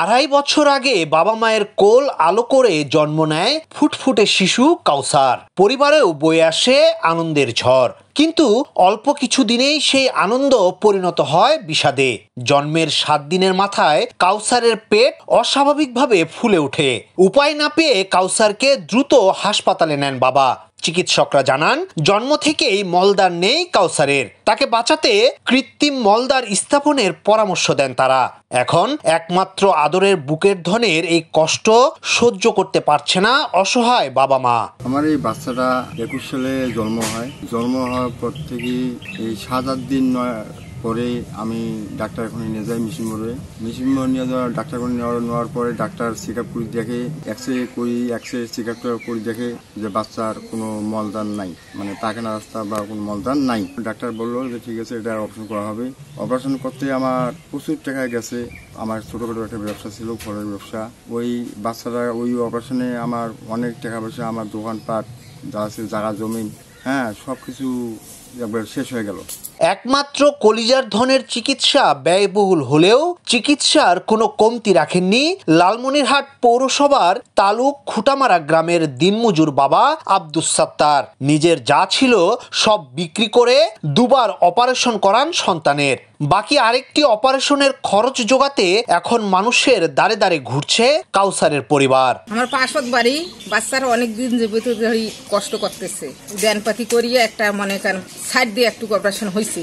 আড়াই বছর আগে বাবা মায়ের কোল আলো করে জন্ম নেয় ফুটফুটে শিশু কাউসার। পরিবারেও বয়ে আসে আনন্দের ঝড়, কিন্তু অল্প কিছু দিনেই সেই আনন্দ পরিণত হয় বিষাদে। জন্মের 7 দিনের মাথায় কাউসারের পেট অস্বাভাবিকভাবে ফুলে ওঠে। উপায় না পেয়ে কাউসারকে দ্রুত হাসপাতালে নেন বাবা। চিকিৎসকরা জানান, জন্ম থেকেই মলদ্বার নেই কাউসারের। তাকে বাঁচাতে কৃত্রিম মলদ্বার স্থাপনের পরামর্শ দেন তারা। এখন একমাত্র আদরের বুকের ধনের এই কষ্ট সহ্য করতে পারছে না অসহায় বাবা মা। আমার এই বাচ্চাটা 21 সালে জন্ম হয়। জন্ম হওয়ার পর থেকে এই 7-8 দিন পরে আমি ডাক্তার ওখানে নিয়ে যাই মিশন মোড়ে নিয়ে যাওয়ার ডাক্তার ওখানে নেওয়ার পরে ডাক্তার চেক আপ করে দেখে, এক্সরে চেক আপ করে দেখে যে বাচ্চার কোনো মলদান নাই, মানে পায়খানা রাস্তা বা কোনো মলদান নাই। ডাক্তার বললো যে ঠিক আছে, এটা অপারেশন করা হবে। অপারেশন করতে আমার প্রচুর টাকা গেছে। আমার ছোটোখাটো একটা ব্যবসা ছিল, ফলের ব্যবসা। ওই বাচ্চাটা ওই অপারেশনে আমার অনেক টাকা পয়সা, আমার দোকানপাট যা আছে, জায়গা জমি, হ্যাঁ, সব কিছু একবার শেষ হয়ে গেল। একমাত্র কলিজার ধনের চিকিৎসা ব্যয়বহুল হলেও চিকিৎসার কোনো কমতি রাখেননি লালমনিরহাট পৌরসভার তালুক খুঁটামারা গ্রামের দিনমজুর বাবা আব্দুস সাত্তার। নিজের যা ছিল সব বিক্রি করে দুবার অপারেশন করান সন্তানের। বাকি আরেকটি অপারেশনের খরচ জোগাতে এখন মানুষের দাঁড়ে দাঁড়ে ঘুরছে কাউসারের পরিবার। আমার পাশত বাড়ি, বাচ্চারা অনেকদিন জীবিত কষ্ট করতেছে, জ্ঞানপাতি করিয়ে একটা মনে করেন সাইড দিয়ে একটু অপারেশন হয়েছে,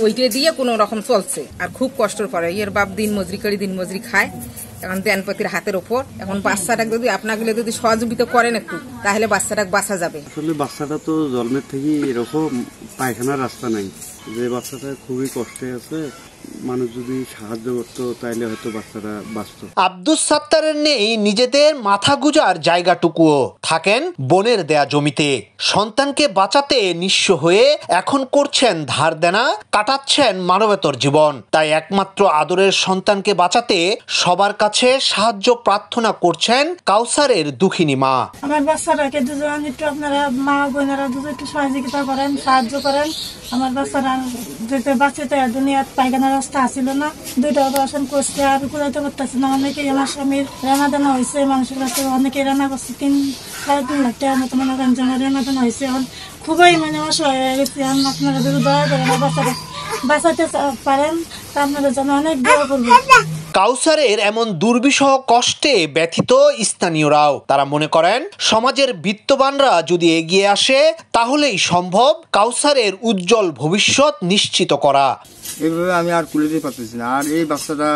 ওইটা দিয়ে কোনো রকম চলছে। আর খুব কষ্টর পরে এর বাপ দিন মজুরি খায়, এখন জ্ঞানপাতির হাতের ওপর। এখন বাচ্চাটাকে যদি আপনাকে যদি সহযোগিতা করেন একটু, তাহলে বাচ্চাটাকে বাঁচা যাবে। আসলে বাচ্চাটা তো জন্মের থেকে এরকম পায়খানার রাস্তা নাই, যে বাচ্চাটা খুবই কষ্টে আছে। মানুষ যদি সাহায্য করতো তাইলে হয়তো বাচ্চারা বাঁচত। আব্দুস সাত্তারের নেই নিজেদের মাথা গুজার জায়গাটুকুও, থাকেন বোনের দেয়া জমিতে। সন্তানকে বাঁচাতে নিঃস্ব হয়ে এখন করছেন ধার দেনা, কাটাচ্ছেন মানবেতর জীবন। তাই একমাত্র আদরের সন্তানকে বাঁচাতে সবার কাছে সাহায্য প্রার্থনা করছেন কাউসারের দুঃখিনী মা। আমার বাচ্চাটাকে দুজন একটু আপনারা মা বোনেরা দুজন একটু সহযোগিতা করেন, সাহায্য করেন। আমার বাচ্চারা যেতে বাঁচতে দুনিয়ার পায়খানা রাস্তা আসছিল না, 2টা অপারেশন করছে, আর কুড়াইতে পারতেছে না। অনেকেই আমার স্বামীর রানা দানা হয়েছে, মানুষের কাছে অনেকেই রান্না করছে, 3-3.5 লাখ টাকার মতো মনে করেন জনের রানা দানা হয়েছে। এখন খুবই অসহায় হয়ে গেছে। আপনারা যদি দয়া করেন বাচ্চাটা বাঁচাতে পারেন, তা আপনাদের জন্য অনেক দোয়া করবো। কাউসারের এমন দুর্বিষহ কষ্টে ব্যথিত স্থানীয়রাও। তারা মনে করেন, সমাজের বিত্তবানরা যদি এগিয়ে আসে তাহলেই সম্ভব কাউসারের উজ্জ্বল ভবিষ্যৎ নিশ্চিত করা। এইভাবে আমি আর কুলে দিতে পারতেছি না। আর এই বাচ্চাটা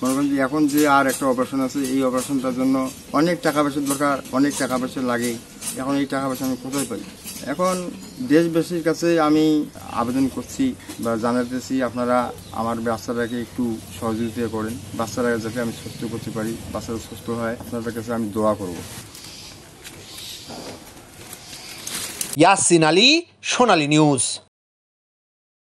মনে করেন যে এখন যে আর একটা অপারেশন আছে, এই অপারেশনটার জন্য অনেক টাকা পয়সার দরকার, অনেক টাকা পয়সা লাগে। এখন এই টাকা পয়সা আমি কোথায় পাই? এখন দেশবাসীর কাছে আমি আবেদন করছি বা জানাতেছি, আপনারা আমার বাচ্চাটাকে একটু সহযোগিতা করেন, বাচ্চারা যাতে আমি সুস্থ করতে পারি, বাচ্চারা সুস্থ হয়, আপনাদের কাছে আমি দোয়া করব। ইয়াসিন আলী, সোনালী নিউজ।